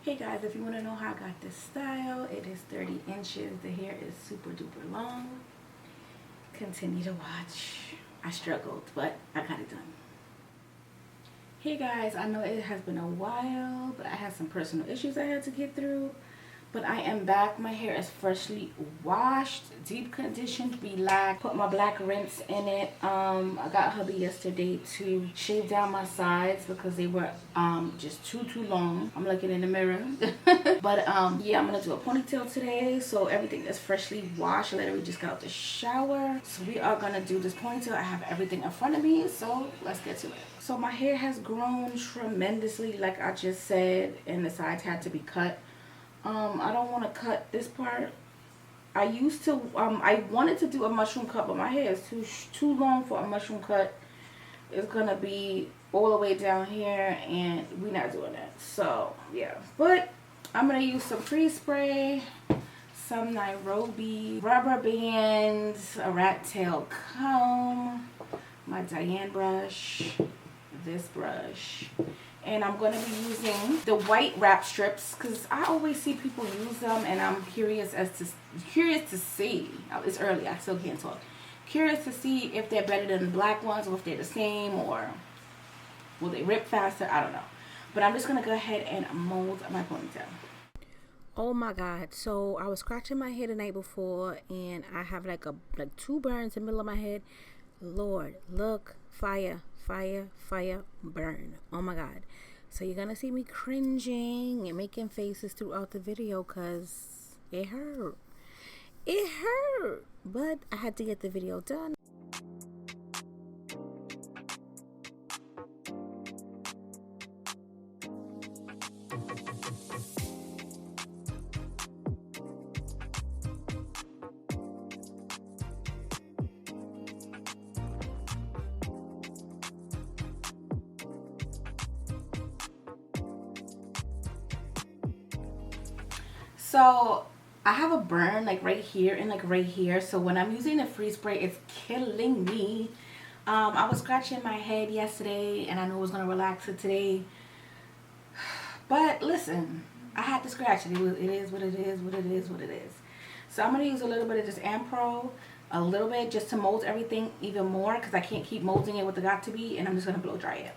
Hey guys, if you want to know how I got this style, it is 30 inches. The hair is super duper long. Continue to watch. I struggled, but I got it done. Hey guys, I know it has been a while, but I had some personal issues I had to get through. But I am back. My hair is freshly washed, deep conditioned, relaxed. Put my black rinse in it. I got hubby yesterday to shave down my sides because they were just too long. I'm looking in the mirror. But yeah, I'm gonna do a ponytail today. So everything is freshly washed. I literally just got out the shower. So we are gonna do this ponytail. I have everything in front of me. So let's get to it. So my hair has grown tremendously, like I just said, and the sides had to be cut. I don't want to cut this part. I used to, I wanted to do a mushroom cut, but my hair is too long for a mushroom cut. It's going to be all the way down here, and we're not doing that. So, yeah. But I'm going to use some free spray, some Nairobi rubber bands, a rat tail comb, my Diane brush, this brush. And I'm going to be using the white wrap strips because I always see people use them, and I'm curious to see. It's early, I still can't talk. Curious to see if they're better than the black ones, or if they're the same, or will they rip faster? I don't know. But I'm just going to go ahead and mold my ponytail. Oh my god, so I was scratching my head the night before, and I have like two burns in the middle of my head. Lord, look, fire, burn. Oh my god. So you're gonna see me cringing and making faces throughout the video because it hurt. But I had to get the video done. So I have a burn like right here and like right here. So when I'm using the free spray, it's killing me. I was scratching my head yesterday, and I know I was gonna relax it today. But listen, I had to scratch it. It is what it is. So I'm gonna use a little bit of this Ampro, a little bit just to mold everything even more because I can't keep molding it with the got to be, and I'm just gonna blow dry it.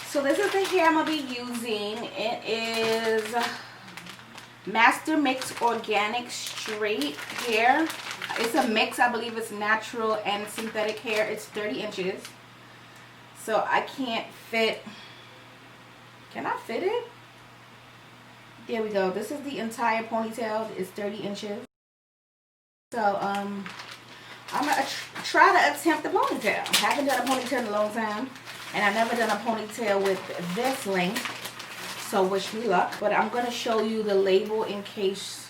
So this is the hair I'm going to be using. It is Master Mix Organic Straight Hair. It's a mix. I believe it's natural and synthetic hair. It's 30 inches. So I can't fit. Can I fit it? There we go. This is the entire ponytail. It's 30 inches. So I'm going to try to attempt the ponytail. I haven't done a ponytail in a long time. And I've never done a ponytail with this length, so wish me luck. But I'm going to show you the label in case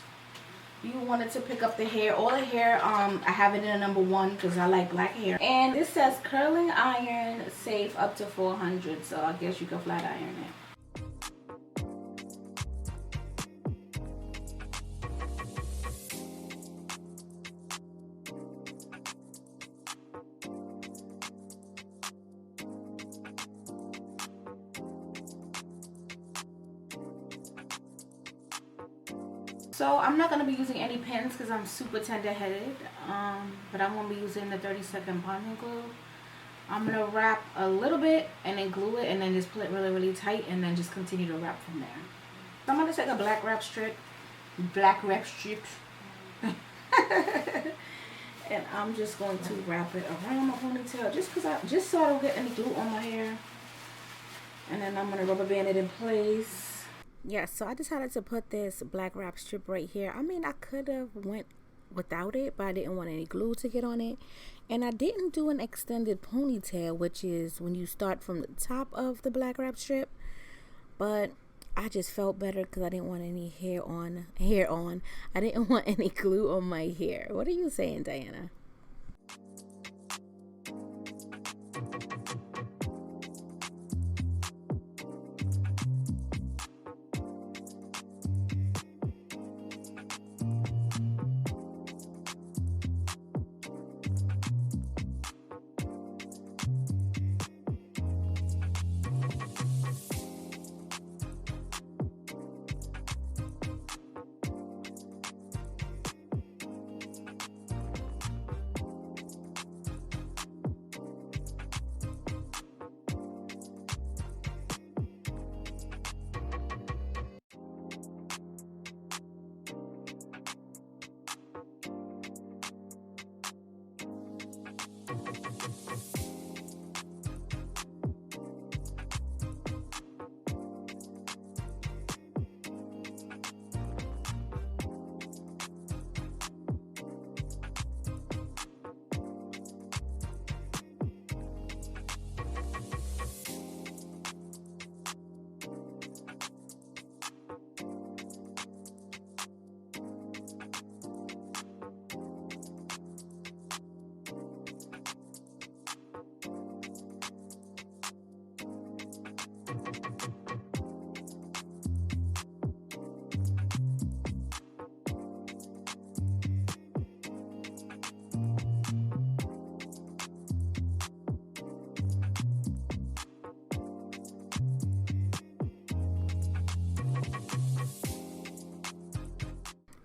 you wanted to pick up the hair. All the hair, I have it in a number 1 because I like black hair. And this says curling iron safe up to 400, so I guess you can flat iron it. So I'm not going to be using any pins because I'm super tender-headed, but I'm going to be using the 30-second bonding glue. I'm going to wrap a little bit and then glue it and then just pull it really tight and then just continue to wrap from there. So I'm going to take a black wrap strip, and I'm just going to wrap it around my ponytail just so I don't get any glue on my hair. And then I'm gonna rubber band it in place. Yeah, so I decided to put this black wrap strip right here. I mean, I could have went without it, but I didn't want any glue to get on it. And I didn't do an extended ponytail, which is when you start from the top of the black wrap strip. But I just felt better because I didn't want any hair on. I didn't want any glue on my hair. What are you saying, Diana?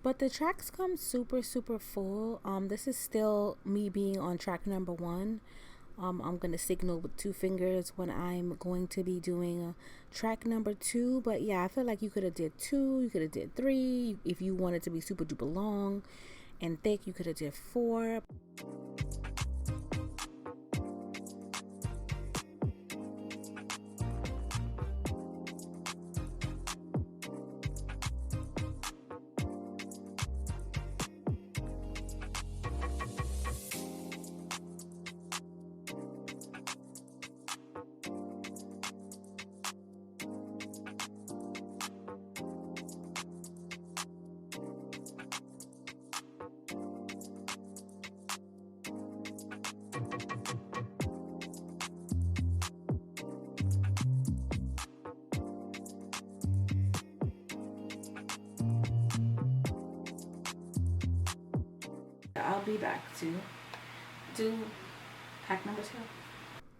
But the tracks come super full. This is still me being on track number 1. I'm gonna signal with 2 fingers when I'm going to be doing track number 2. But yeah, I feel like you could have did 2, you could have did 3. If you wanted to be super duper long and thick, you could have did 4. I'll be back to do pack number 2.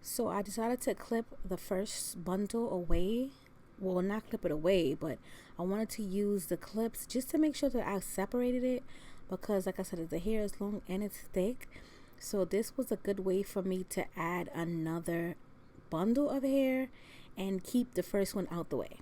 So I decided to clip the first bundle away. Well, not clip it away, but I wanted to use the clips just to make sure that I separated it, because like I said, the hair is long and it's thick. So this was a good way for me to add another bundle of hair and keep the first one out the way.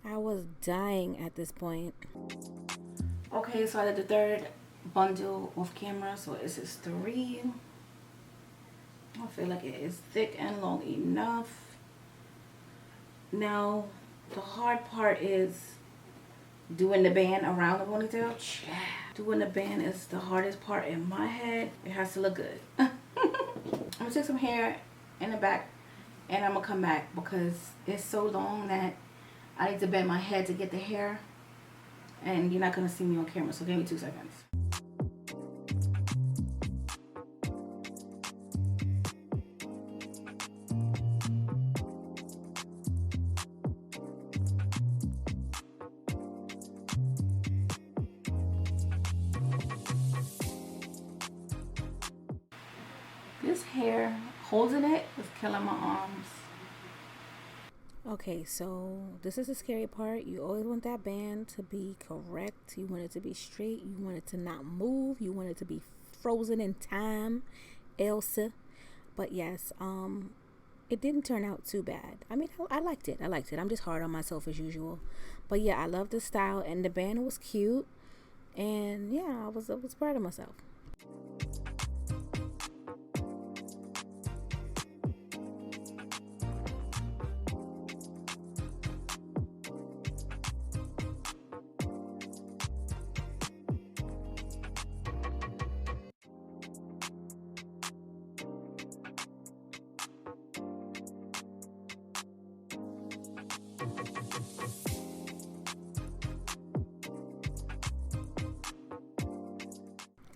I was dying at this point. Okay, so I did the third bundle of camera, so this is 3. I feel like it is thick and long enough. Now, the hard part is doing the band around the ponytail. Doing the band is the hardest part in my head. It has to look good. I'm gonna take some hair in the back and I'm gonna come back because it's so long that I need to bend my head to get the hair, and you're not gonna see me on camera, so give me 2 seconds. This hair, holding it, is killing my arms. Okay, so this is the scary part. You always want that band to be correct. You want it to be straight. You want it to not move. You want it to be frozen in time, Elsa. But yes, it didn't turn out too bad. I mean, I liked it. I'm just hard on myself as usual. But yeah, I love the style, and the band was cute. And yeah, I was proud of myself.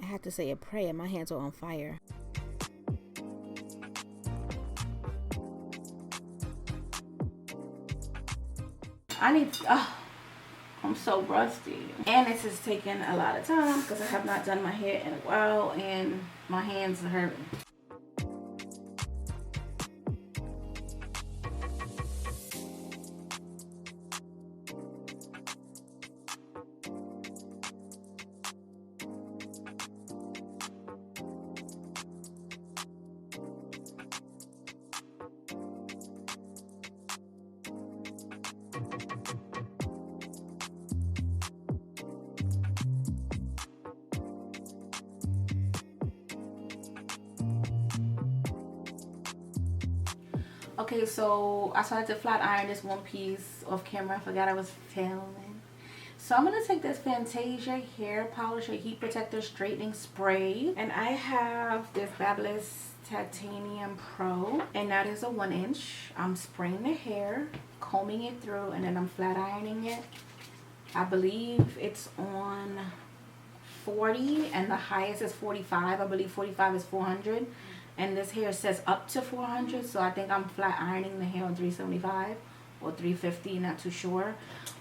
I had to say a prayer. My hands are on fire. I'm so rusty. And this is taking a lot of time because I have not done my hair in a while and my hands are hurting. Okay, so I started to flat iron this one piece off camera. I forgot I was filming. So I'm going to take this Fantasia hair polisher heat protector straightening spray. And I have this Fabulous Titanium Pro. And that is a 1-inch. I'm spraying the hair, combing it through, and then I'm flat ironing it. I believe it's on 40 and the highest is 45. I believe 45 is 400. And this hair says up to 400, so I think I'm flat ironing the hair on 375 or 350, not too sure.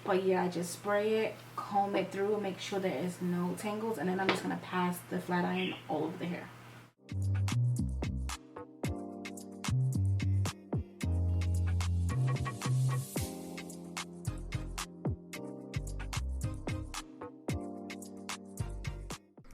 But yeah, I just spray it, comb it through, make sure there is no tangles, and then I'm just going to pass the flat iron all over the hair.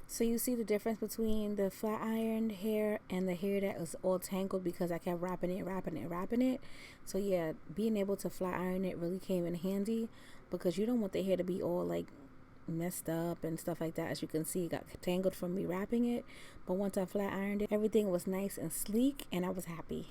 So you see the difference between the flat ironed hair and the hair that was all tangled because I kept wrapping it. So yeah, being able to flat iron it really came in handy because you don't want the hair to be all like messed up and stuff like that. As you can see, it got tangled from me wrapping it. But once I flat ironed it, everything was nice and sleek and I was happy.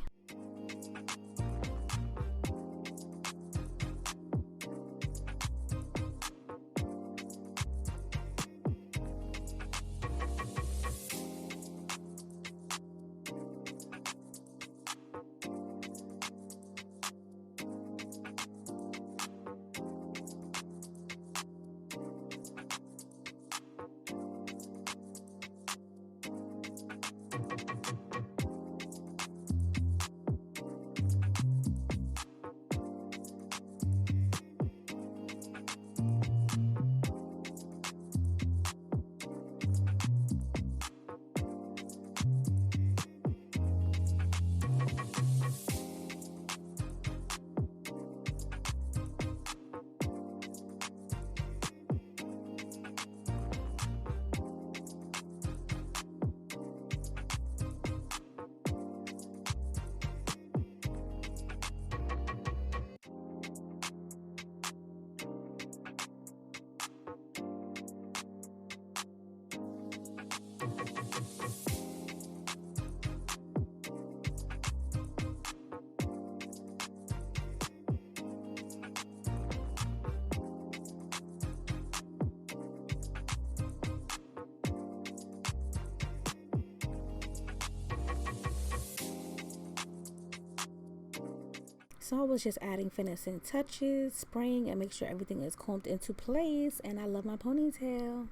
So I was just adding finishing touches, spraying, and make sure everything is combed into place. And I love my ponytail.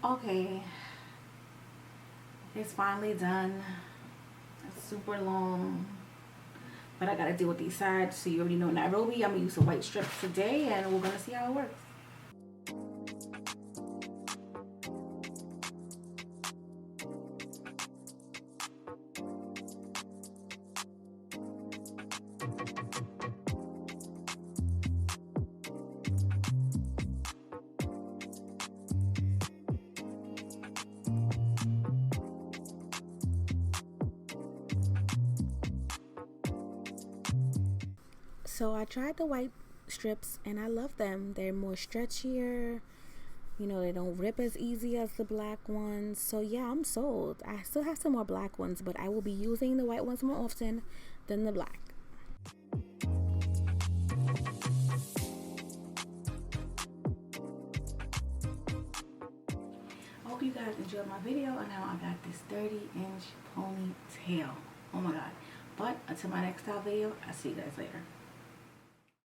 Okay, it's finally done. It's super long, but I gotta deal with these sides. So you already know Nairobi. I'm gonna use some white strips today, and we're gonna see how it works. So I tried the white strips and I love them. They're more stretchier. You know, they don't rip as easy as the black ones. So yeah, I'm sold. I still have some more black ones, but I will be using the white ones more often than the black. I hope you guys enjoyed my video, and now I got this 30-inch ponytail. Oh my god. But until my next style video, I'll see you guys later.